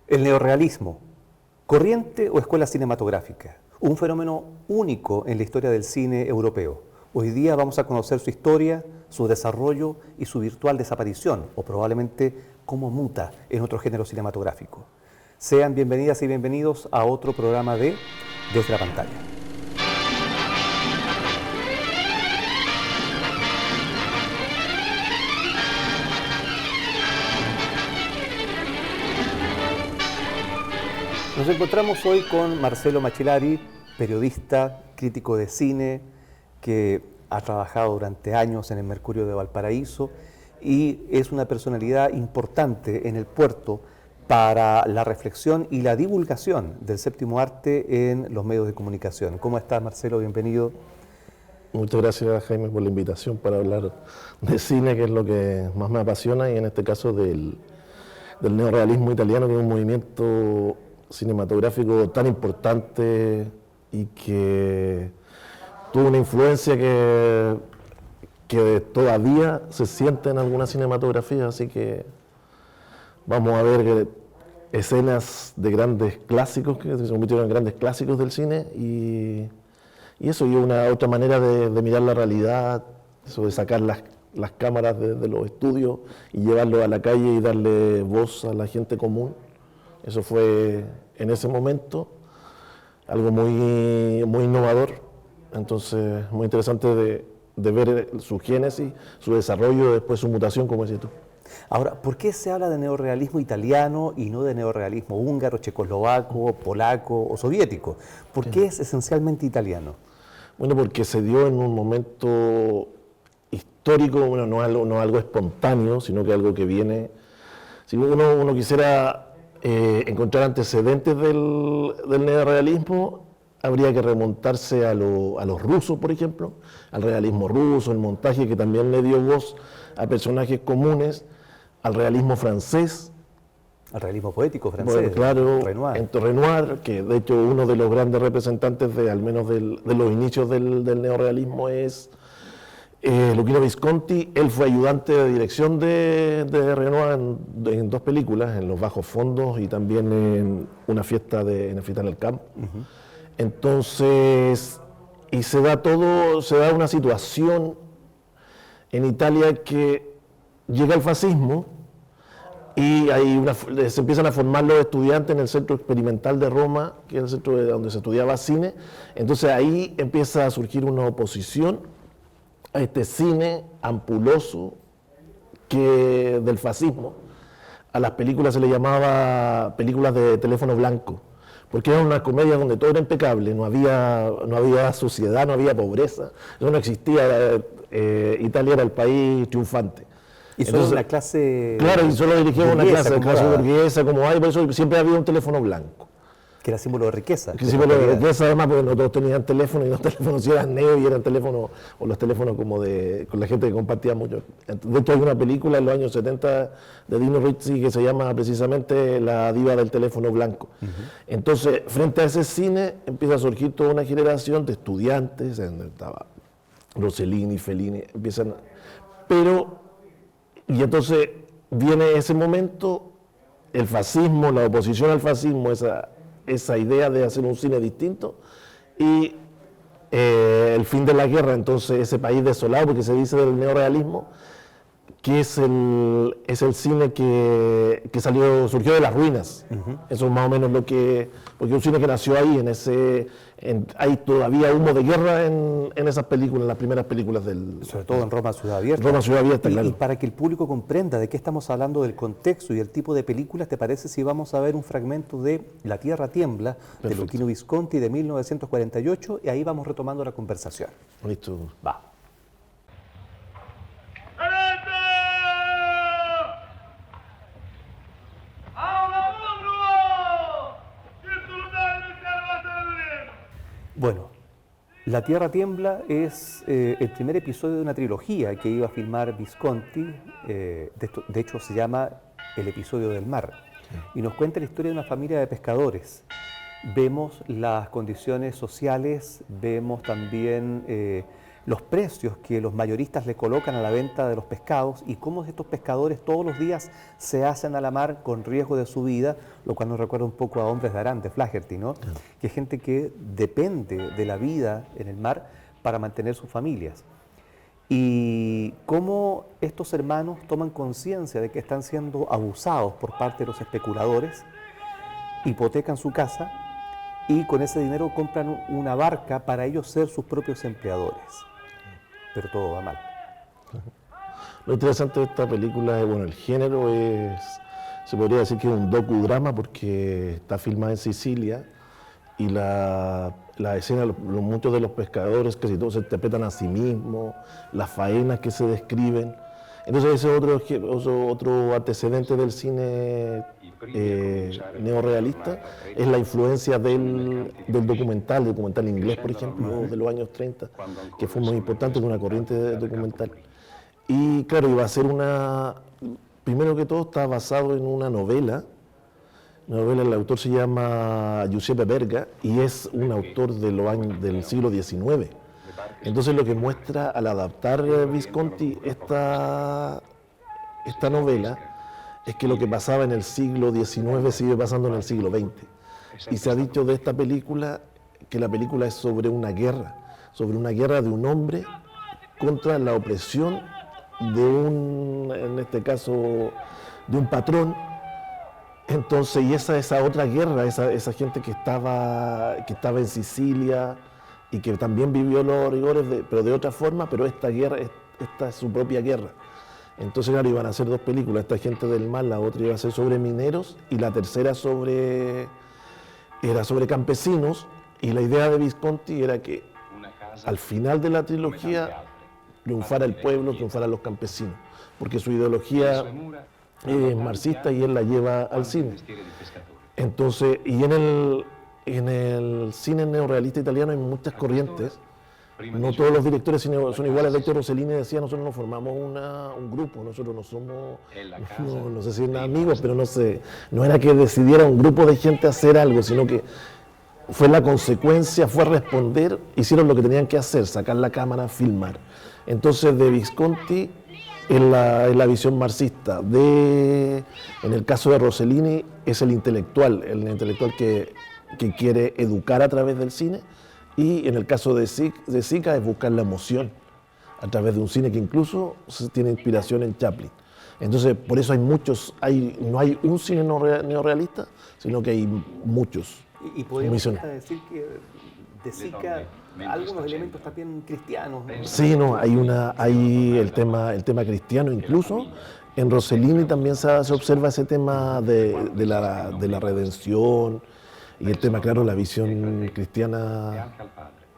El neorrealismo, corriente o escuela cinematográfica, un fenómeno único en la historia del cine europeo. Hoy día vamos a conocer su historia, su desarrollo y su virtual desaparición, o probablemente cómo muta en otro género cinematográfico. Sean bienvenidas y bienvenidos a otro programa de Desde la Pantalla. Nos encontramos hoy con Marcelo Machilari, periodista, crítico de cine, que ha trabajado durante años en el Mercurio de Valparaíso y es una personalidad importante en el puerto para la reflexión y la divulgación del séptimo arte en los medios de comunicación. ¿Cómo estás, Marcelo? Bienvenido. Muchas gracias, Jaime, por la invitación para hablar de cine, que es lo que más me apasiona, y en este caso del neorrealismo italiano, que es un movimiento cinematográfico tan importante y que tuvo una influencia que todavía se siente en algunas cinematografías, así que vamos a ver escenas de grandes clásicos que se convirtieron en grandes clásicos del cine y eso, y una otra manera de mirar la realidad, eso de sacar las cámaras de los estudios y llevarlo a la calle y darle voz a la gente común. Eso fue en ese momento algo muy, muy innovador, entonces muy interesante de ver su génesis, su desarrollo, después su mutación, como decías tú. Ahora, ¿por qué se habla de neorrealismo italiano y no de neorrealismo húngaro, checoslovaco, polaco o soviético? ¿Por qué es esencialmente italiano? Bueno, porque se dio en un momento histórico, bueno, no algo espontáneo, sino que algo que viene. Si uno quisiera encontrar antecedentes del neorrealismo, habría que remontarse a los rusos, por ejemplo, al realismo ruso, el montaje que también le dio voz a personajes comunes, al realismo francés. Al realismo poético francés, bueno, claro, Renoir. Renoir, que de hecho uno de los grandes representantes al menos de los inicios del neorrealismo es Luchino Visconti. Él fue ayudante de dirección de Renoir en dos películas, en Los Bajos Fondos y también en Una fiesta en el campo. Uh-huh. Entonces, y se da una situación en Italia que llega el fascismo y se empiezan a formar los estudiantes en el Centro Experimental de Roma, que es el centro donde se estudiaba cine. Entonces ahí empieza a surgir una oposición a este cine ampuloso del fascismo. A las películas se le llamaba películas de teléfono blanco, porque era una comedia donde todo era impecable, no había suciedad, no había pobreza, eso no existía. Italia era el país triunfante. Y solo una clase. Claro, y solo dirigía una clase burguesa, como hay, por eso siempre había un teléfono blanco. Que era símbolo de riqueza. Que símbolo de riqueza, además, porque no todos tenían teléfono, y los teléfonos sí eran neo y eran teléfonos, o los teléfonos como con la gente que compartía mucho. De hecho, hay una película en los años 70 de Dino Risi que se llama precisamente La diva del teléfono blanco. Uh-huh. Entonces, frente a ese cine, empieza a surgir toda una generación de estudiantes, donde estaba Rossellini, Fellini, y entonces viene ese momento, el fascismo, la oposición al fascismo, esa idea de hacer un cine distinto, y el fin de la guerra, entonces ese país desolado, porque se dice del neorrealismo, que es el cine que surgió de las ruinas. Uh-huh. Eso es más o menos porque un cine que nació ahí, hay todavía humo de guerra en esas películas, en las primeras películas sobre todo en Roma Ciudad Abierta. Roma Ciudad Abierta, claro. Y para que el público comprenda de qué estamos hablando, del contexto y el tipo de películas, ¿te parece si vamos a ver un fragmento de La Tierra Tiembla, de Luchino Visconti, de 1948, y ahí vamos retomando la conversación? Listo. Va. Bueno, La Tierra Tiembla es el primer episodio de una trilogía que iba a filmar Visconti. De hecho, se llama El episodio del mar. Y nos cuenta la historia de una familia de pescadores. Vemos las condiciones sociales, vemos también los precios que los mayoristas le colocan a la venta de los pescados y cómo estos pescadores todos los días se hacen a la mar con riesgo de su vida, lo cual nos recuerda un poco a Hombres de Arán, de Flaherty, ¿no? Claro. Que es gente que depende de la vida en el mar para mantener sus familias. Y cómo estos hermanos toman conciencia de que están siendo abusados por parte de los especuladores, hipotecan su casa y con ese dinero compran una barca para ellos ser sus propios empleadores. Pero todo va mal. Lo interesante de esta película es, bueno, el género se podría decir que es un docudrama porque está filmada en Sicilia y la escena, muchos de los pescadores casi todos se interpretan a sí mismos, las faenas que se describen. Entonces ese es otro antecedente del cine neorrealista, es la influencia del documental inglés, por ejemplo, de los años 30, que fue muy importante, con una corriente documental. Y claro, iba a ser primero que todo está basado en una novela, el autor se llama Giuseppe Verga y es un autor del siglo XIX. Entonces lo que muestra al adaptar Visconti esta novela es que lo que pasaba en el siglo XIX sigue pasando en el siglo XX. Y se ha dicho de esta película que la película es sobre una guerra de un hombre contra la opresión en este caso, de un patrón. Entonces, y esa otra guerra, esa gente que estaba en Sicilia y que también vivió los rigores, pero de otra forma, pero esta es su propia guerra. Entonces, claro, iban a hacer dos películas, esta gente del mar, la otra iba a ser sobre mineros y la tercera era sobre campesinos, y la idea de Visconti era que al final de la trilogía triunfara el pueblo, triunfara los campesinos, porque su ideología es marxista y él la lleva al cine. Entonces, y en el cine neorrealista italiano hay muchas corrientes. No todos los directores son iguales. De hecho, Rossellini decía, nosotros no formamos un grupo, nosotros no somos, no sé si eran amigos, pero no era que decidiera un grupo de gente hacer algo, sino que fue la consecuencia, fue responder, hicieron lo que tenían que hacer, sacar la cámara, filmar. Entonces, de Visconti, en la visión marxista. En el caso de Rossellini, es el intelectual que quiere educar a través del cine, y en el caso de Sica es buscar la emoción a través de un cine que incluso tiene inspiración en Chaplin. Entonces, por eso no hay un cine neorrealista, sino que hay muchos. Y podríamos decir que de Sica algunos elementos también cristianos, ¿no? Sí, no, hay el tema cristiano incluso. En Rossellini también se observa ese tema de la redención, y el tema, claro, la visión cristiana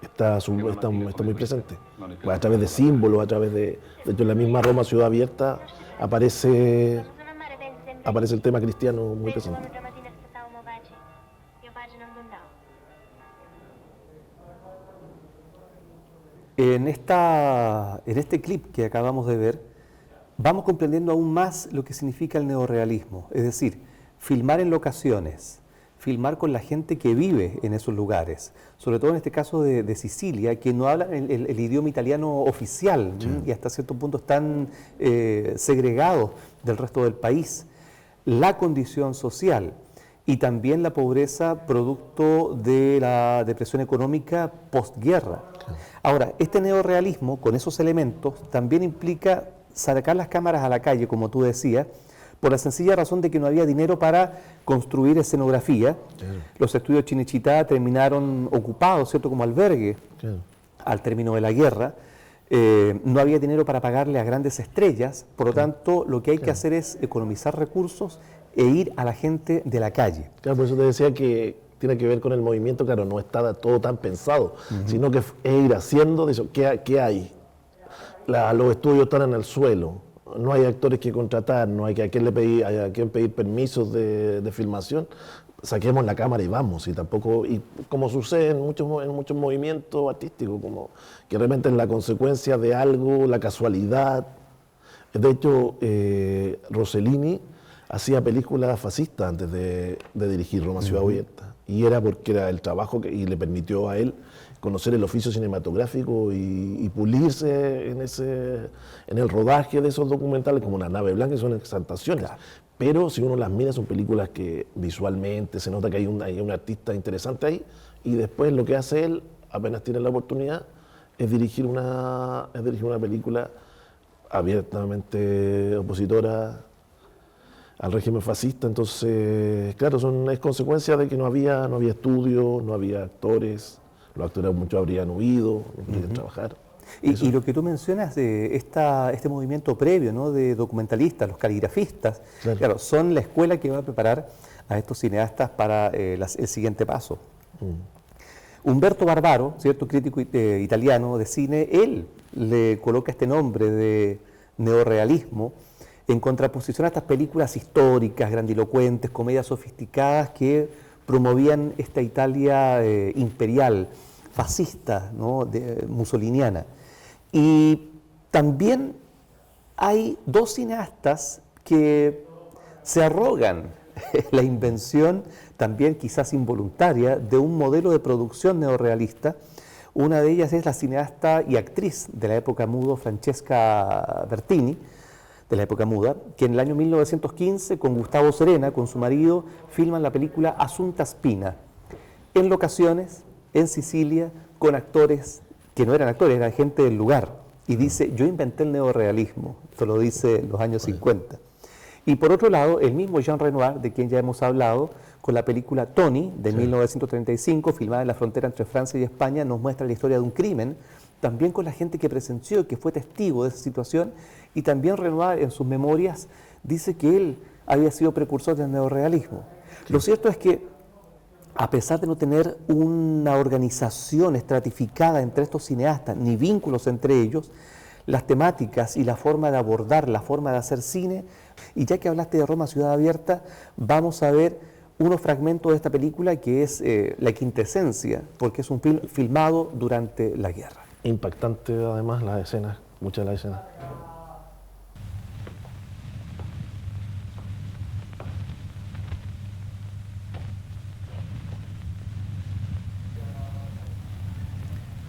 está muy presente. A través de símbolos, de hecho en la misma Roma Ciudad Abierta aparece el tema cristiano muy presente. En este clip que acabamos de ver, vamos comprendiendo aún más lo que significa el neorrealismo, es decir, filmar en locaciones, filmar con la gente que vive en esos lugares, sobre todo en este caso de Sicilia, que no hablan el idioma italiano oficial, sí, y hasta cierto punto están segregados del resto del país. La condición social y también la pobreza producto de la depresión económica postguerra. Ahora, este neorrealismo, con esos elementos, también implica sacar las cámaras a la calle, como tú decías, por la sencilla razón de que no había dinero para construir escenografía. Claro. Los estudios Cinecittà terminaron ocupados, ¿cierto?, como albergue, claro, al término de la guerra. No había dinero para pagarle a grandes estrellas, por lo tanto, lo que hay que hacer es economizar recursos e ir a la gente de la calle. Claro, por eso te decía que tiene que ver con el movimiento, claro, no está todo tan pensado, sino que es ir haciendo, de eso, ¿qué hay? Los estudios están en el suelo, no hay actores que contratar, no hay a quién pedir permisos de filmación, saquemos la cámara y vamos, y como sucede en muchos movimientos artísticos, como que realmente es la consecuencia de algo, la casualidad. De hecho, Rossellini hacía películas fascistas antes de dirigir Roma Ciudad Abierta, y era porque era el trabajo y le permitió a él conocer el oficio cinematográfico y pulirse en el rodaje de esos documentales, como La nave blanca, que son exaltaciones. Claro. Pero si uno las mira, son películas que visualmente se nota que hay un artista interesante ahí, y después lo que hace él, apenas tiene la oportunidad, es dirigir una película abiertamente opositora al régimen fascista. Entonces, claro, es consecuencia de que no había estudios, no había actores, los actores muchos habrían huido, no podían trabajar. Y lo que tú mencionas de este movimiento previo, ¿no?, de documentalistas, los caligrafistas, claro, son la escuela que va a preparar a estos cineastas para el siguiente paso. Humberto Barbaro, cierto crítico italiano de cine, él le coloca este nombre de neorrealismo en contraposición a estas películas históricas, grandilocuentes, comedias sofisticadas que promovían esta Italia imperial, fascista, ¿no?, mussoliniana. Y también hay dos cineastas que se arrogan la invención, también quizás involuntaria, de un modelo de producción neorrealista. Una de ellas es la cineasta y actriz de la época muda, Francesca Bertini, de la época muda, que en el año 1915, con Gustavo Serena, con su marido, filman la película Asunta Spina, en locaciones, en Sicilia, con actores que no eran actores, eran gente del lugar. Y dice, yo inventé el neorrealismo, esto lo dice en los años 50. Y por otro lado, el mismo Jean Renoir, de quien ya hemos hablado, con la película Tony, de 1935, filmada en la frontera entre Francia y España, nos muestra la historia de un crimen, también con la gente que presenció y que fue testigo de esa situación. Y también Renoir, en sus memorias, dice que él había sido precursor del neorrealismo. Lo cierto es que, a pesar de no tener una organización estratificada entre estos cineastas, ni vínculos entre ellos, las temáticas y la forma de abordar, la forma de hacer cine, y ya que hablaste de Roma Ciudad Abierta, vamos a ver unos fragmentos de esta película que es la quintesencia, porque es un film filmado durante la guerra. Impactante además las escenas, muchas de las escenas.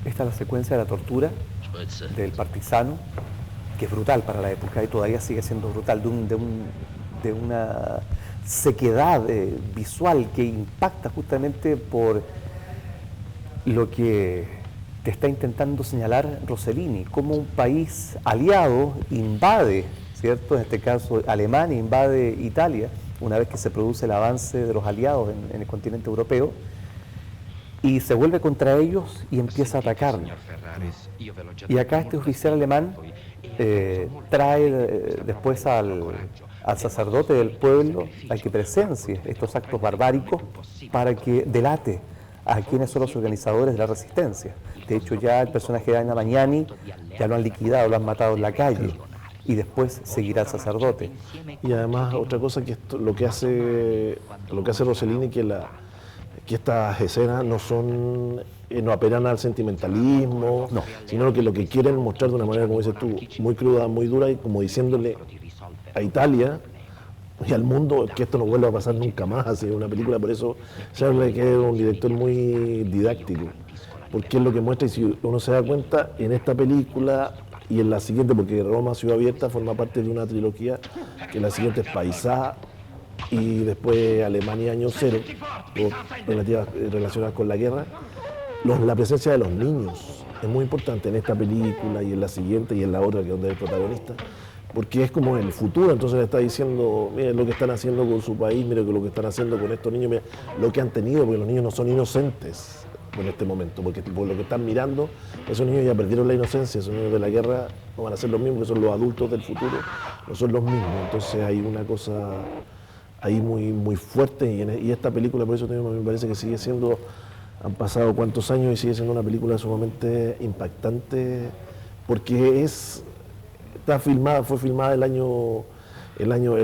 Esta es la secuencia de la tortura del partisano, que es brutal para la época y todavía sigue siendo brutal, de una sequedad visual que impacta justamente por lo que te está intentando señalar Rossellini, como un país aliado invade, ¿cierto? En este caso Alemania invade Italia, una vez que se produce el avance de los aliados en el continente europeo, y se vuelve contra ellos y empieza a atacarlos. Y acá este oficial alemán trae después al sacerdote del pueblo a que presencie estos actos barbáricos para que delate a quienes son los organizadores de la resistencia. De hecho, ya el personaje de Anna Magnani ya lo han liquidado, lo han matado en la calle, y después seguirá el sacerdote. Y además otra cosa que lo que hace Rossellini, que estas escenas no apelan al sentimentalismo, no, sino que lo que quieren mostrar de una manera, como dices tú, muy cruda, muy dura, y como diciéndole a Italia y al mundo que esto no vuelva a pasar nunca más. Así una película, por eso se habla de que es un director muy didáctico, porque es lo que muestra. Y si uno se da cuenta, en esta película y en la siguiente, porque Roma Ciudad Abierta forma parte de una trilogía, que la siguiente es Paisá, y después Alemania Año Cero, relacionadas con la guerra. La presencia de los niños es muy importante en esta película y en la siguiente y en la otra, que es donde es el protagonista, porque es como el futuro. Entonces le está diciendo, miren lo que están haciendo con su país, miren lo que están haciendo con estos niños, miren lo que han tenido, porque los niños no son inocentes en este momento, porque por lo que están mirando, esos niños ya perdieron la inocencia, esos niños de la guerra no van a ser los mismos, que son los adultos del futuro, no son los mismos. Entonces hay una cosa ahí muy, muy fuerte, y esta película, por eso también me parece que sigue siendo, han pasado cuántos años y sigue siendo una película sumamente impactante, porque fue filmada el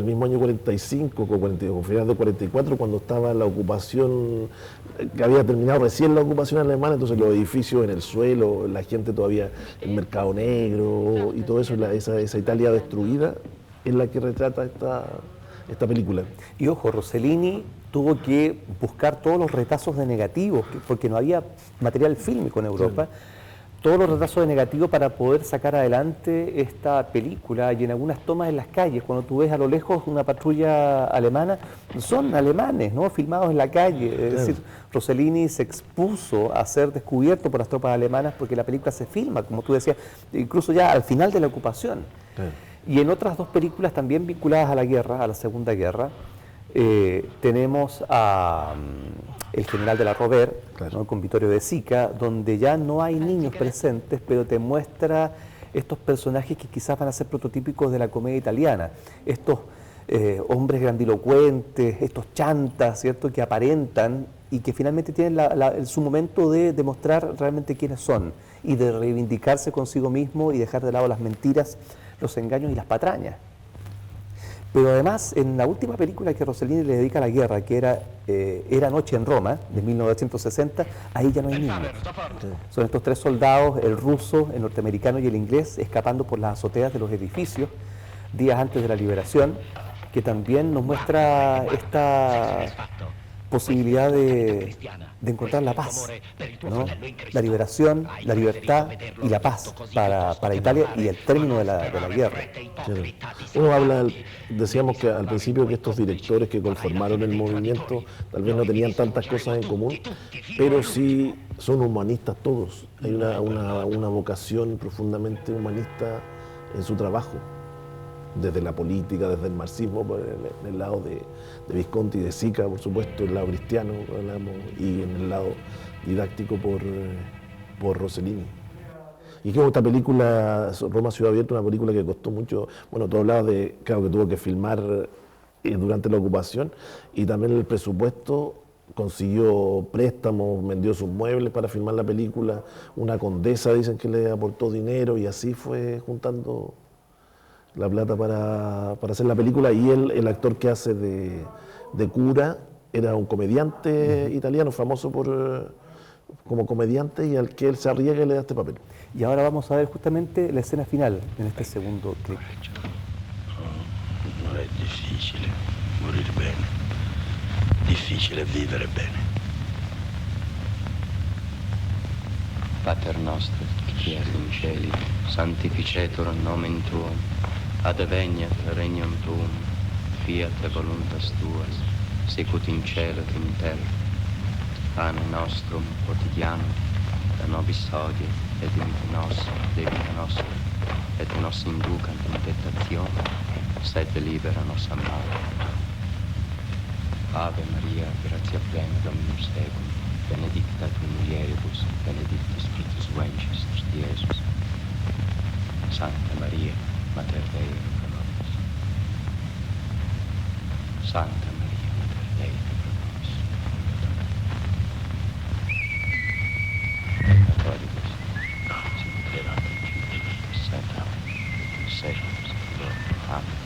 mismo año 45, con finales de 44, cuando estaba la ocupación, que había terminado recién la ocupación alemana. Entonces los edificios en el suelo, la gente todavía, el mercado negro y todo eso, esa Italia destruida, es la que retrata esta película. Y ojo, Rossellini tuvo que buscar todos los retazos de negativos, porque no había material fílmico en Europa, todos los retazos de negativos para poder sacar adelante esta película. Y en algunas tomas en las calles, cuando tú ves a lo lejos una patrulla alemana, son alemanes, ¿no? Filmados en la calle. Es decir, Rossellini se expuso a ser descubierto por las tropas alemanas porque la película se filma, como tú decías, incluso ya al final de la ocupación. Y en otras dos películas también vinculadas a la guerra, a la Segunda Guerra, tenemos a El General de la Rovere, ¿no? Con Vittorio De Sica, donde ya no hay niños presentes, pero te muestra estos personajes que quizás van a ser prototípicos de la comedia italiana, estos hombres grandilocuentes, estos chantas, ¿cierto?, que aparentan y que finalmente tienen su momento de demostrar realmente quiénes son y de reivindicarse consigo mismo y dejar de lado las mentiras, los engaños y las patrañas. Pero además, en la última película que Rossellini le dedica a la guerra, que era Noche en Roma, de 1960, ahí ya no hay niños. Son estos tres soldados, el ruso, el norteamericano y el inglés, escapando por las azoteas de los edificios días antes de la liberación, que también nos muestra esta posibilidad de encontrar la paz, ¿no? La liberación, la libertad y la paz para Italia y el término de la guerra. Claro. Uno habla, decíamos que al principio que estos directores que conformaron el movimiento tal vez no tenían tantas cosas en común, pero sí son humanistas todos. Hay una vocación profundamente humanista en su trabajo, desde la política, desde el marxismo, por el lado de Visconti y De Sica, por supuesto, el lado cristiano, y en el lado didáctico por Rossellini. Y que esta película, Roma Ciudad Abierta, una película que costó mucho. Bueno, tú hablabas de, claro, que tuvo que filmar durante la ocupación, y también el presupuesto consiguió préstamos, vendió sus muebles para filmar la película, una condesa dicen que le aportó dinero, y así fue juntando la plata para hacer la película. Y él, el actor que hace de cura, era un comediante italiano famoso como comediante, y al que él se arriesga y le da este papel. Y ahora vamos a ver justamente la escena final en este segundo clip. Non è difficile morir bene, difficile vivere bene. Pater nostro, qui es in cieli, sanctificetur nomen tuum, adveniat regnum tuum, fiat voluntas tuas, sicut in cielo et in terra. Pane nostrum quotidianum, da nobis hodie, et dimitte nos debita nostra, et nos inducant in tentationem, sed libera nos a malo. Ave Maria, gratia plena, Dominus tecum, benedicta tu mulieribus, benedictus fructus ventris tui, Iesus. Santa Maria, Mater Dei, pro nobis. Santa Maria, Mater Dei, pro nobis. Peccatoribus, sicut erat in seculus. Amen.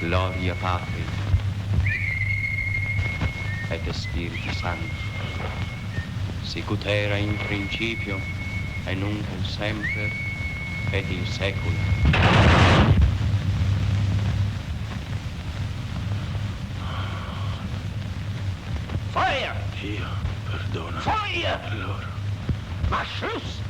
Gloria Patri et Spiritus Sancti, sicut era in principio, et nunc et semper, et in saecula. Feuer! Dio, perdona. Feuer! Loro. Mach Schluss!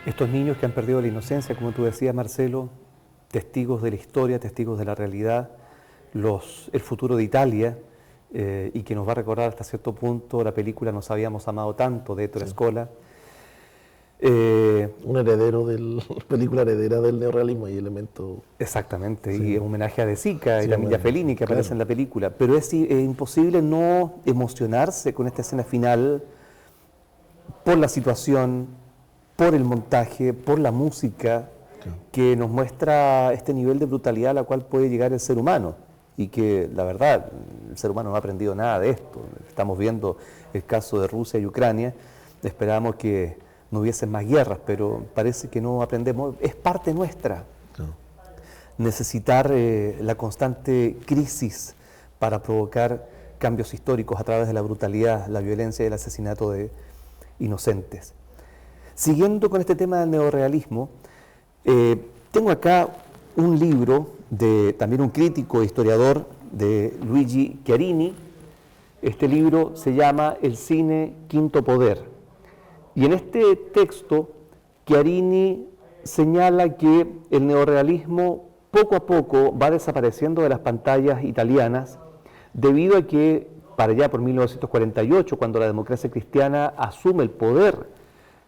Estos niños que han perdido la inocencia, como tú decías, Marcelo, testigos de la historia, testigos de la realidad, el futuro de Italia, y que nos va a recordar hasta cierto punto la película Nos habíamos amado tanto, de Ettore Scola. Un heredero película heredera del neorrealismo y elemento. Exactamente, y es un homenaje a De Sica y la Milla Fellini que aparece en la película. Pero es imposible no emocionarse con esta escena final por la situación, por el montaje, por la música, que nos muestra este nivel de brutalidad a la cual puede llegar el ser humano, y que la verdad, el ser humano no ha aprendido nada de esto. Estamos viendo el caso de Rusia y Ucrania, esperábamos que no hubiesen más guerras, pero parece que no aprendemos, es parte nuestra. Necesitar la constante crisis para provocar cambios históricos a través de la brutalidad, la violencia y el asesinato de inocentes. Siguiendo con este tema del neorrealismo, tengo acá un libro de también un crítico e historiador, de Luigi Chiarini. Este libro se llama El cine quinto poder. Y en este texto, Chiarini señala que el neorrealismo poco a poco va desapareciendo de las pantallas italianas, debido a que para allá por 1948, cuando la democracia cristiana asume el poder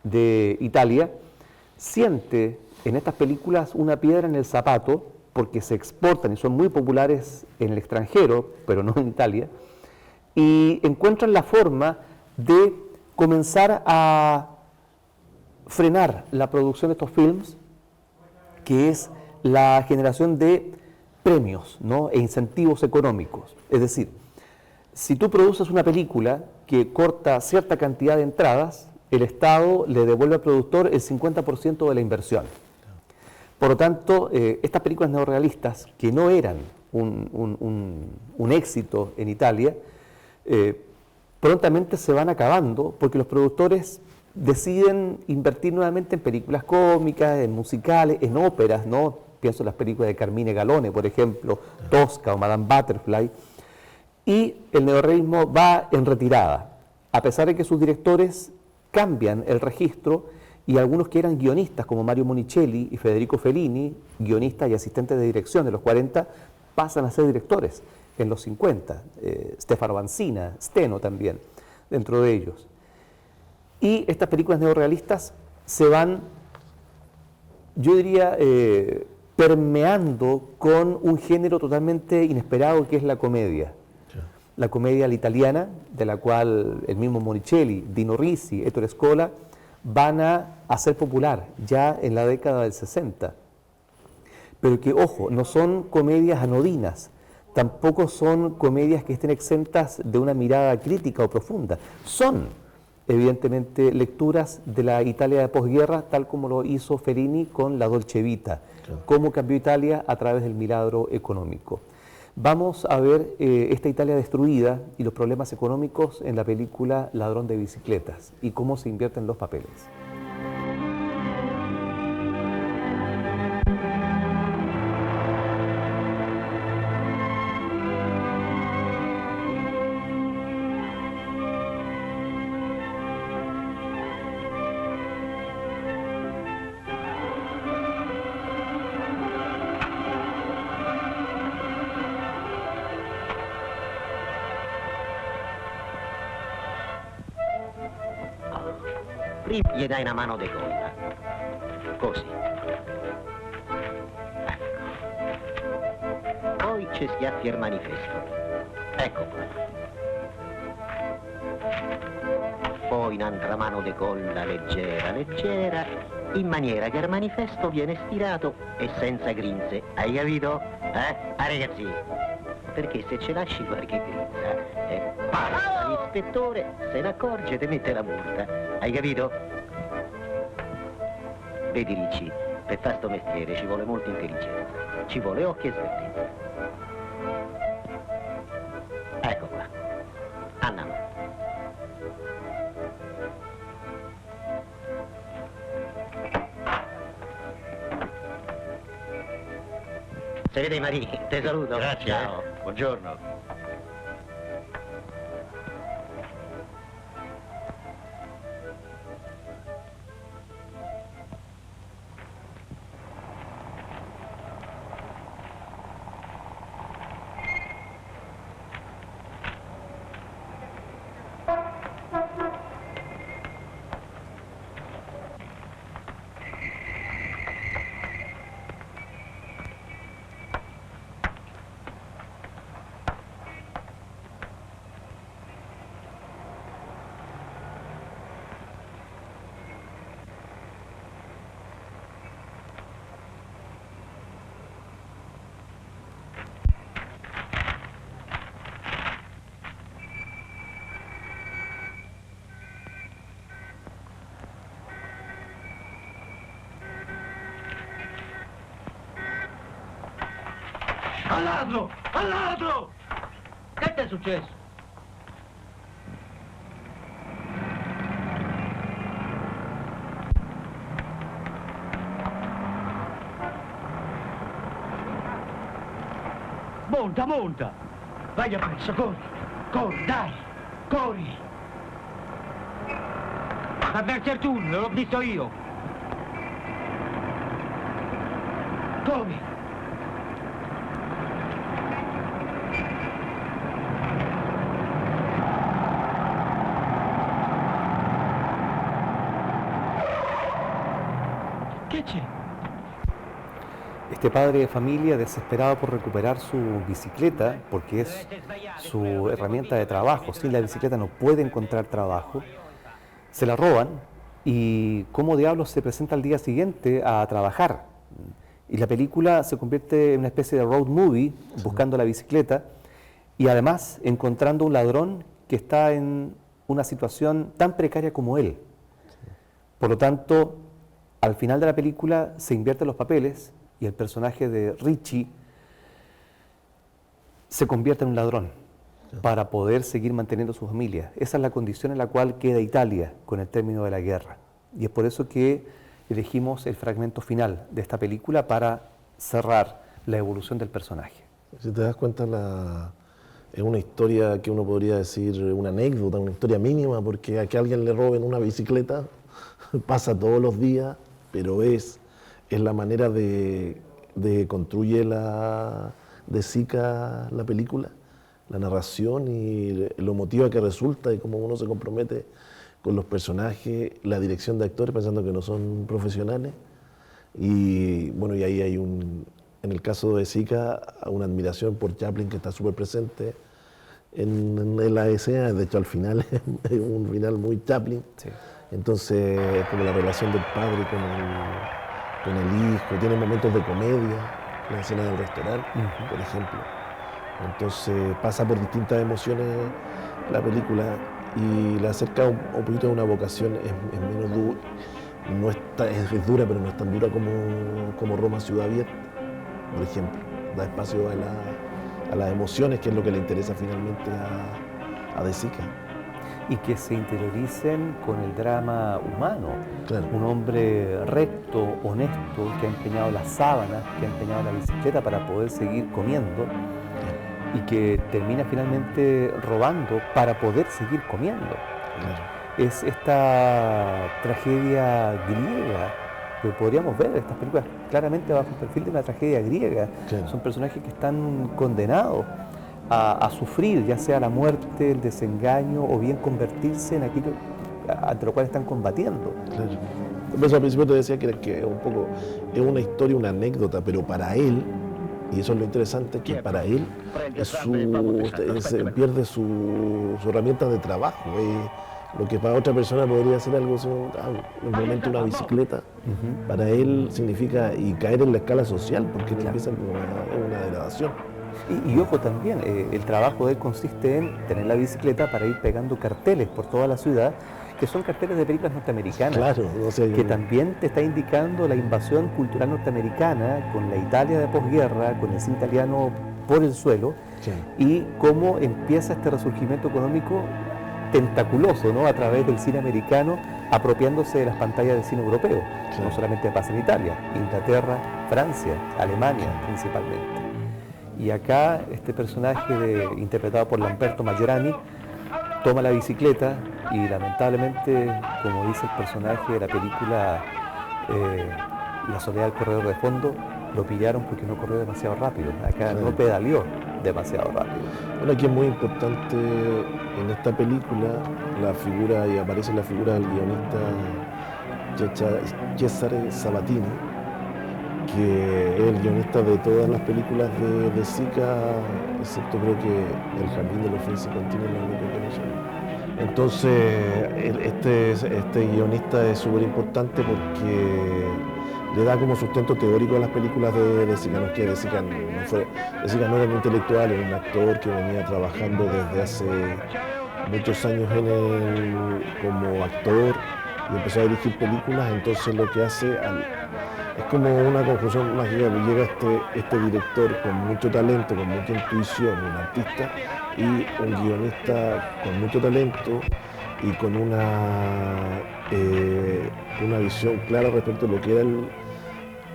de Italia, siente en estas películas una piedra en el zapato, porque se exportan y son muy populares en el extranjero, pero no en Italia, y encuentran la forma de comenzar a frenar la producción de estos films, que es la generación de premios, ¿no?, e incentivos económicos. Es decir, si tú produces una película que corta cierta cantidad de entradas, el Estado le devuelve al productor el 50% de la inversión. Por lo tanto, estas películas neorrealistas, que no eran un éxito en Italia, prontamente se van acabando porque los productores deciden invertir nuevamente en películas cómicas, en musicales, en óperas, ¿no? Pienso en las películas de Carmine Galone, por ejemplo, Tosca o Madame Butterfly, y el neorrealismo va en retirada, a pesar de que sus directores cambian el registro, y algunos que eran guionistas, como Mario Monicelli y Federico Fellini, guionistas y asistentes de dirección de los 40, pasan a ser directores en los 50, Stefano Banzina, Steno también, dentro de ellos. Y estas películas neorrealistas se van, yo diría, permeando con un género totalmente inesperado, que es la comedia. La comedia italiana, de la cual el mismo Monicelli, Dino Risi, Ettore Scola, van a hacer popular ya en la década del 60. Pero que, ojo, no son comedias anodinas, tampoco son comedias que estén exentas de una mirada crítica o profunda. Son, evidentemente, lecturas de la Italia de posguerra, tal como lo hizo Fellini con La Dolce Vita, cómo cambió Italia a través del milagro económico. Vamos a ver esta Italia destruida y los problemas económicos en la película Ladrón de bicicletas y cómo se invierten los papeles. Prima gli dai una mano di colla, così. Ecco. Poi ci schiaffi il manifesto. Ecco qua. Poi un'altra mano di colla leggera, leggera, in maniera che il manifesto viene stirato e senza grinze. Hai capito? Ragazzi, perché se ci lasci qualche grinza, passa l'ispettore, se ne accorge e ti mette la multa. Hai capito? Vedi Ricci, per fare sto mestiere ci vuole molta intelligenza, ci vuole occhi e sveltezza. Ecco qua, andiamo. Se vede Marie, te saluto. Grazie. Ciao. Buongiorno. Al ladro! Al ladro! Che ti è successo? Monta, monta! Vai appresso, corri! Corri, dai! Corri! Avverti il turno, l'ho visto io! Corri! Che c'è? Este padre de familia, desesperado por recuperar su bicicleta, porque es su herramienta de trabajo, sin la bicicleta no puede encontrar trabajo, se la roban y cómo diablos se presenta al día siguiente a trabajar. Y la película se convierte en una especie de road movie, buscando la bicicleta y además encontrando un ladrón que está en una situación tan precaria como él. Por lo tanto, al final de la película se invierten los papeles y el personaje de Richie se convierte en un ladrón para poder seguir manteniendo su familia. Esa es la condición en la cual queda Italia con el término de la guerra. Y es por eso que elegimos el fragmento final de esta película para cerrar la evolución del personaje. Si te das cuenta, es una historia que uno podría decir una anécdota, una historia mínima, porque a que alguien le roben una bicicleta pasa todos los días, pero es la manera de construye de Sica la película, la narración y lo emotiva que resulta y cómo uno se compromete con los personajes, la dirección de actores pensando que no son profesionales. Y bueno, y ahí hay en el caso de Sica, una admiración por Chaplin que está súper presente en la escena. De hecho, al final es un final muy Chaplin. Sí. Entonces, como la relación del padre con el hijo, tiene momentos de comedia, la escena del restaurante, por ejemplo. Entonces pasa por distintas emociones la película y la acerca un poquito a una vocación, es menos dura, es dura, pero no es tan dura como Roma Ciudad Abierta, por ejemplo. Da espacio a las emociones, que es lo que le interesa finalmente a De Sica. Y que se interioricen con el drama humano. Claro. Un hombre recto, honesto, que ha empeñado las sábanas, que ha empeñado la bicicleta para poder seguir comiendo y que termina finalmente robando para poder seguir comiendo. Claro. Es esta tragedia griega que podríamos ver, estas películas claramente bajo el perfil de una tragedia griega. Claro. Son personajes que están condenados a sufrir, ya sea la muerte, el desengaño o bien convertirse en aquello ante lo cual están combatiendo. Claro. Por eso al principio te decía que es un poco, es una historia, una anécdota, pero para él, y eso es lo interesante, que para él pierde su herramienta de trabajo. Lo que para otra persona podría ser algo, normalmente una bicicleta, para él significa y caer en la escala social, porque él empieza como una degradación. Y ojo también, el trabajo de él consiste en tener la bicicleta para ir pegando carteles por toda la ciudad, que son carteles de películas norteamericanas, claro, o sea, que también te está indicando la invasión cultural norteamericana con la Italia de posguerra, con el cine italiano por el suelo, sí. Y cómo empieza este resurgimiento económico tentaculoso, ¿no? A través del cine americano, apropiándose de las pantallas del cine europeo. Sí. No solamente pasa en Italia, Inglaterra, Francia, Alemania principalmente. Y acá este personaje interpretado por Lamberto Maggiorani toma la bicicleta y lamentablemente, como dice el personaje de la película La soledad del corredor de fondo, lo pillaron porque no corrió demasiado rápido. Acá no pedaleó demasiado rápido. Bueno, aquí es muy importante en esta película la figura, y aparece la figura del guionista Cesare Sabatini, que es el guionista de todas las películas de Sica, excepto creo que El Jardín de los Felici-Contini es la única que no son. Entonces, este guionista es súper importante porque le da como sustento teórico a las películas de Sica. No es que De Sica no era un intelectual, era un actor que venía trabajando desde hace muchos años como actor y empezó a dirigir películas. Entonces lo que hace es como una conclusión mágica, que llega este director con mucho talento, con mucha intuición, un artista, y un guionista con mucho talento y con una visión clara respecto a lo que era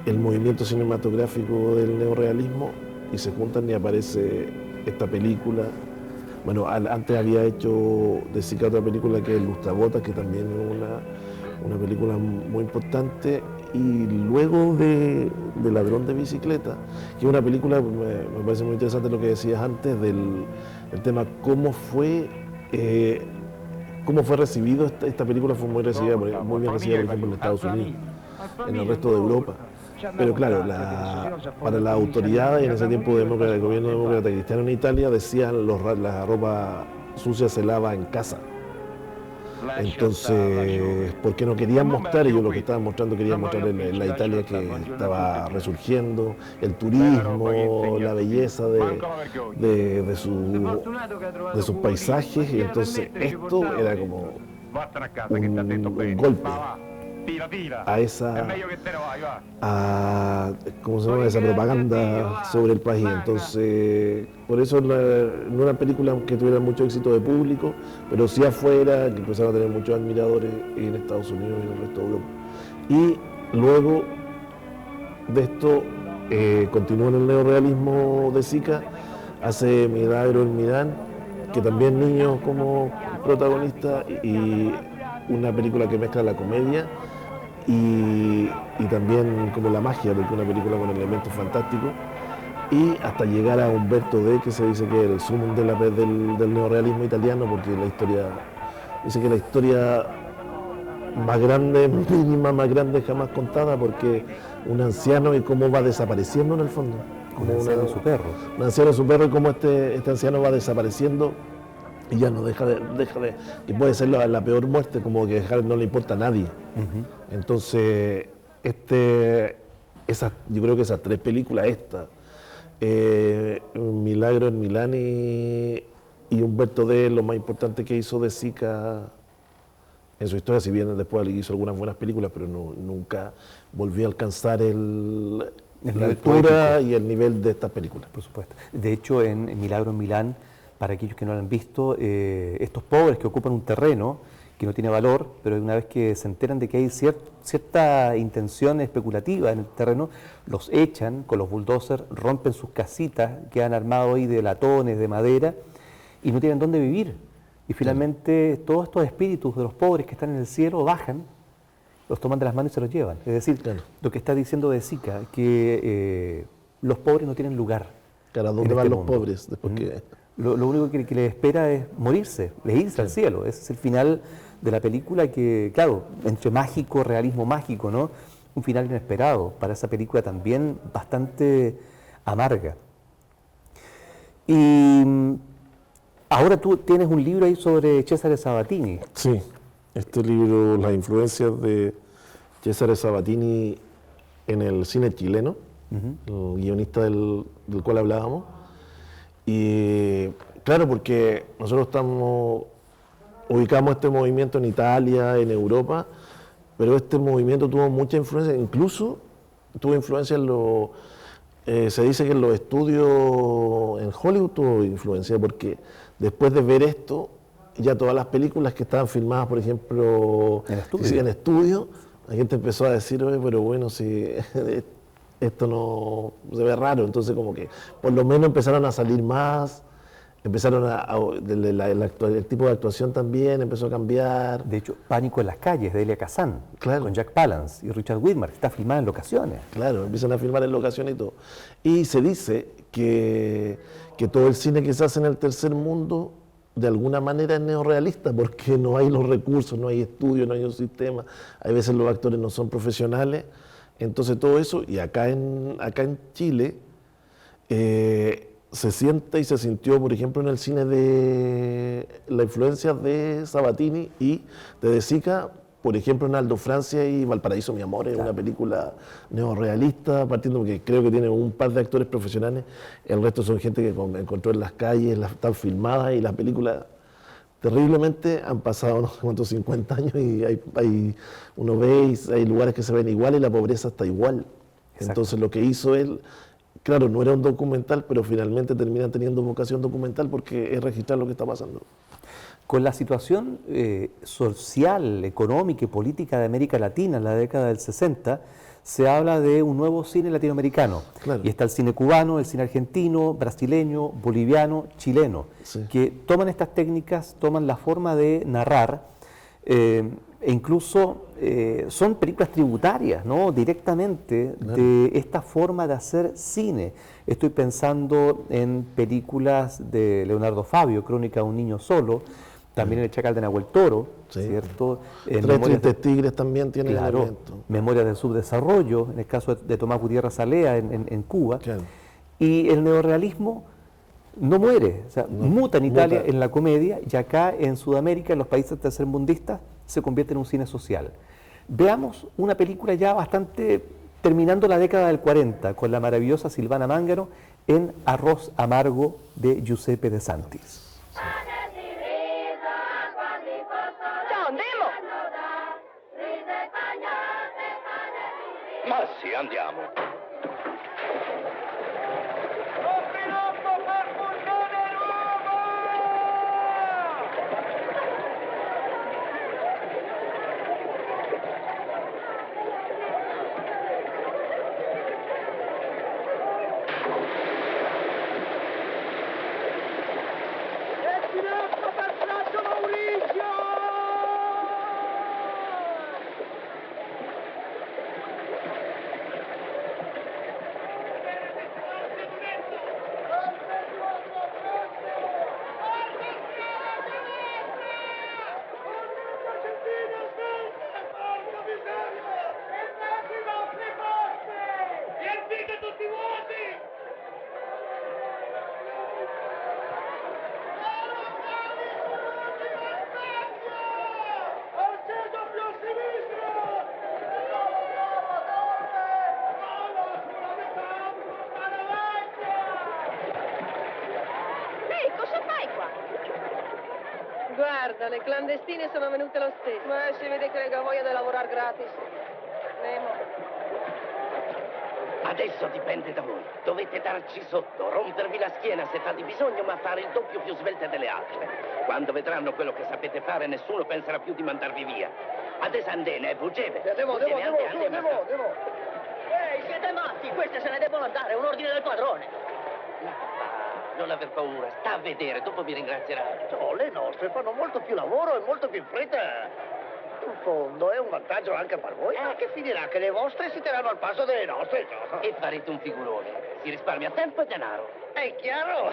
el movimiento cinematográfico del neorrealismo, y se juntan y aparece esta película. Bueno, antes había hecho De Sica otra película que es Lustrabotas, que también es una película muy importante, y luego de Ladrón de Bicicleta, que es una película, me parece muy interesante lo que decías antes del tema, cómo fue recibido esta película. Fue muy bien recibida, por ejemplo, en Estados Unidos, en el resto de Europa. Pero claro, para las autoridades en ese tiempo el gobierno demócrata cristiano en Italia decían la ropa sucia se lava en casa. Entonces, porque no querían mostrar, ellos lo que estaban mostrando, querían mostrar en la Italia que estaba resurgiendo, el turismo, la belleza de sus paisajes, y entonces esto era como un golpe a esa propaganda sobre el país. Entonces, por eso no era una película que tuviera mucho éxito de público, pero sí afuera, que empezaron a tener muchos admiradores en Estados Unidos y en el resto de Europa. Y luego de esto continuó en el neorrealismo de Sica, hace Milagro en Milán, que también niños como protagonista, y una película que mezcla la comedia y también como la magia, porque una película con elementos fantásticos, y hasta llegar a Umberto D, que se dice que es el sumum del neorrealismo italiano, porque dice que la historia más grande, mínima, más grande jamás contada, porque un anciano y cómo va desapareciendo en el fondo. Como un anciano y su perro. Un anciano y su perro, y cómo este anciano va desapareciendo y ya no deja de, y puede ser la peor muerte, como que no le importa a nadie. Entonces, yo creo que esas tres películas, Milagro en Milán y Umberto D, lo más importante que hizo De Sica en su historia, si bien después hizo algunas buenas películas, pero nunca volvió a alcanzar la altura y el nivel de estas películas. Por supuesto. De hecho, en Milagro en Milán, para aquellos que no lo han visto, estos pobres que ocupan un terreno que no tiene valor, pero una vez que se enteran de que hay cierta intención especulativa en el terreno, los echan con los bulldozers, rompen sus casitas que han armado ahí de latones, de madera, y no tienen dónde vivir. Y finalmente todos estos espíritus de los pobres que están en el cielo bajan, los toman de las manos y se los llevan. Es decir, lo que está diciendo De Sica, que los pobres no tienen lugar. Claro, ¿a dónde van los pobres? Después Lo único que les espera es morirse, es irse al cielo. Ese es el final de la película, que, claro, entre mágico, realismo mágico, ¿no? Un final inesperado para esa película también bastante amarga. Y ahora tú tienes un libro ahí sobre Cesare Sabatini. Sí, este libro, las influencias de Cesare Sabatini en el cine chileno, el guionista del cual hablábamos. Y claro, porque nosotros ubicamos este movimiento en Italia, en Europa, pero este movimiento tuvo mucha influencia, incluso tuvo influencia se dice que en los estudios en Hollywood tuvo influencia, porque después de ver esto, ya todas las películas que estaban filmadas, por ejemplo, en estudio, la gente empezó a decir, oye, pero bueno, si esto no se ve raro, entonces como que por lo menos empezaron a salir más, empezaron el tipo de actuación también empezó a cambiar. De hecho, Pánico en las calles, de Elia Kazan, claro, con Jack Palance y Richard Widmark, está filmada en locaciones. Claro, empiezan a filmar en locaciones y todo. Y se dice que todo el cine que se hace en el tercer mundo de alguna manera es neorrealista, porque no hay los recursos, no hay estudios, no hay un sistema, hay veces los actores no son profesionales. Entonces todo eso, y acá en Chile, se siente y se sintió, por ejemplo, en el cine de la influencia de Sabatini y de Sica, por ejemplo, en Aldo Francia y Valparaíso, mi amor, es una película neorrealista, partiendo porque creo que tiene un par de actores profesionales, el resto son gente que encontró en las calles, están filmadas, y la película terriblemente, han pasado no sé cuántos 50 años y uno ve y hay lugares que se ven igual y la pobreza está igual. Exacto. Entonces lo que hizo él, claro, no era un documental, pero finalmente terminan teniendo vocación documental porque es registrar lo que está pasando. Con la situación social, económica y política de América Latina en la década del 60, se habla de un nuevo cine latinoamericano. Claro. Y está el cine cubano, el cine argentino, brasileño, boliviano, chileno, Sí. que toman estas técnicas, toman la forma de narrar, e incluso son películas tributarias, ¿no? Directamente de esta forma de hacer cine. Estoy pensando en películas de Leonardo Fabio, Crónica de un niño solo, también El Chacal de Nahuel Toro, Sí. ¿cierto? Tres Memorias Tristes Tigres también tiene claro, elementos. Memorias del Subdesarrollo, en el caso de Tomás Gutiérrez Alea en Cuba. Claro. Y el neorrealismo no muere, o sea, muta en Italia en la comedia y acá en Sudamérica, en los países tercermundistas, se convierte en un cine social. Veamos una película ya bastante terminando la década del 40, con la maravillosa Silvana Mangano en Arroz Amargo de Giuseppe De Santis. Ciao, andiamo! Ma sì, andiamo. Ehi, cosa fai qua? Guarda, le clandestine sono venute lo stesso. Ma si vede che le voglia di lavorare gratis. Nemo. Adesso dipende da voi. Dovete darci sotto, rompervi la schiena se fate bisogno, ma fare il doppio più svelte delle altre. Quando vedranno quello che sapete fare, nessuno penserà più di mandarvi via. Adesso andene, buggeve. Devo. Ehi, siete matti, queste se ne devono andare, è un ordine del padrone. Non aver paura, sta a vedere, dopo mi ringrazierai. No, le nostre fanno molto più lavoro e molto più in fretta. In fondo è un vantaggio anche per voi, che finirà che le vostre si terranno al passo delle nostre. E farete un figurone. Si risparmia tempo e denaro. È chiaro?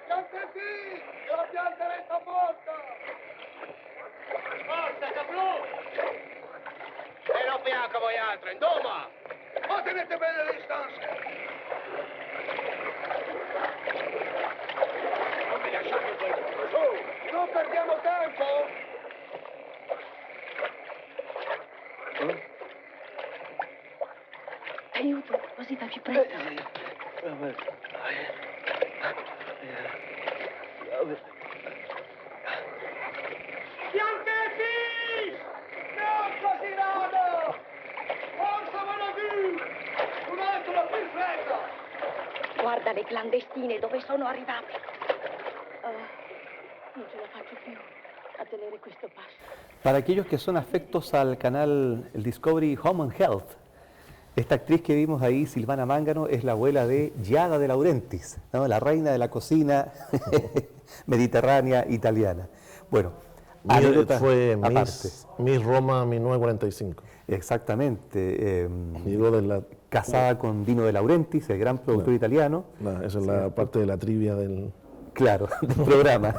La pianta resta morta! Forza, Caplù! E non bianco voi altri, indoma! Ma tenete bene le distanze! Non vi lasciate in quel modo, su! Non perdiamo tempo! Aiuto, così fa più presto. Bianchetti! Non così rado! Forza Managù! Un altro più in fretta! Guarda le clandestine dove sono arrivate. Non ce la faccio più a tenere questo passo. Para aquellos que son afectos al canal el Discovery Home and Health, esta actriz que vimos ahí, Silvana Mangano, es la abuela de Giada de Laurentiis, ¿no? La reina de la cocina mediterránea italiana. Bueno, anécdota Fue aparte. Miss Roma 1945. Exactamente. Llegó de la... Casada con Dino de Laurentiis, el gran productor italiano. Esa es la parte de la trivia del... Claro, del programa.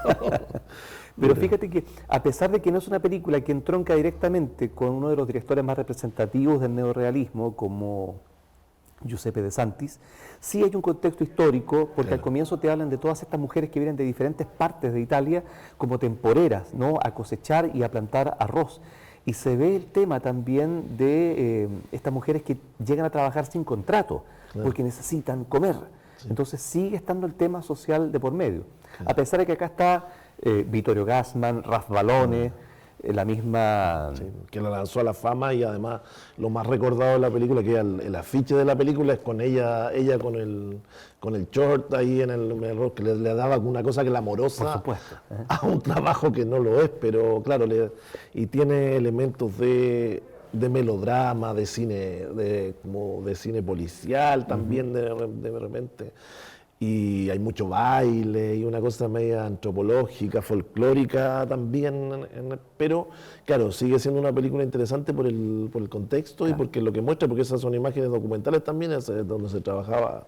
Pero fíjate que, a pesar de que no es una película que entronca directamente con uno de los directores más representativos del neorrealismo, como Giuseppe De Santis, sí hay un contexto histórico, porque al comienzo te hablan de todas estas mujeres que vienen de diferentes partes de Italia como temporeras, ¿no? A cosechar y a plantar arroz. Y se ve el tema también de estas mujeres que llegan a trabajar sin contrato, porque necesitan comer. Entonces sigue estando el tema social de por medio. A pesar de que acá está Vittorio Gassman, Ralph Ballone, la misma... Sí, que la lanzó a la fama, y además lo más recordado de la película, que el afiche de la película es con ella con el short ahí en el rostro, que le daba una cosa glamorosa, por supuesto, a un trabajo que no lo es, pero claro, y tiene elementos de melodrama, de cine, como de cine policial también de repente. Y hay mucho baile y una cosa media antropológica, folclórica también, pero claro, sigue siendo una película interesante por el contexto, y porque lo que muestra, porque esas son imágenes documentales también, es donde se trabajaba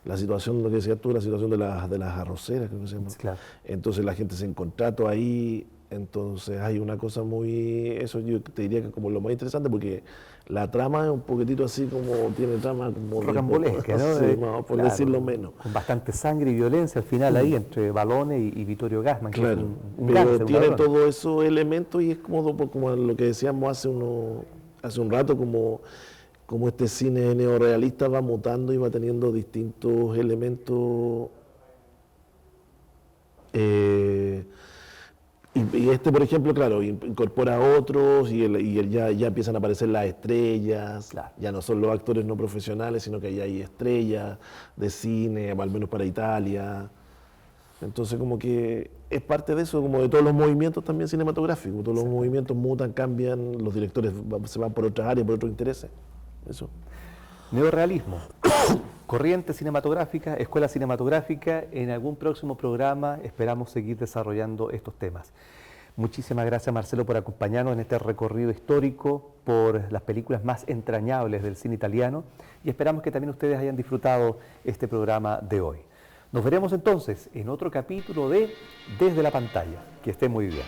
la situación, lo que decías tú, la situación de las arroceras, creo que se llama. Claro. Entonces la gente se en contrato ahí, entonces hay una cosa muy, eso yo te diría que como lo más interesante, porque la trama es un poquitito así, como tiene trama como rocambolesca, ¿no? Sí, no, por claro, decirlo menos. con bastante sangre y violencia al final ahí entre Ballone y Vittorio Gassman, que Claro, es un pero gánster, tiene ladrón. todos esos elementos, y es como lo que decíamos hace un rato, como este cine neorrealista va mutando y va teniendo distintos elementos. Y este, por ejemplo, claro, incorpora a otros, y ya empiezan a aparecer las estrellas, Claro. ya no son los actores no profesionales, sino que ya hay estrellas de cine, al menos para Italia. Entonces, como que es parte de eso, como de todos los movimientos también cinematográficos. Todos los movimientos mutan, cambian, los directores se van por otras áreas, por otros intereses. Eso. Neorrealismo, corriente cinematográfica, escuela cinematográfica. En algún próximo programa esperamos seguir desarrollando estos temas. Muchísimas gracias, Marcelo, por acompañarnos en este recorrido histórico por las películas más entrañables del cine italiano, y esperamos que también ustedes hayan disfrutado este programa de hoy. Nos veremos entonces en otro capítulo de Desde la Pantalla. Que estén muy bien.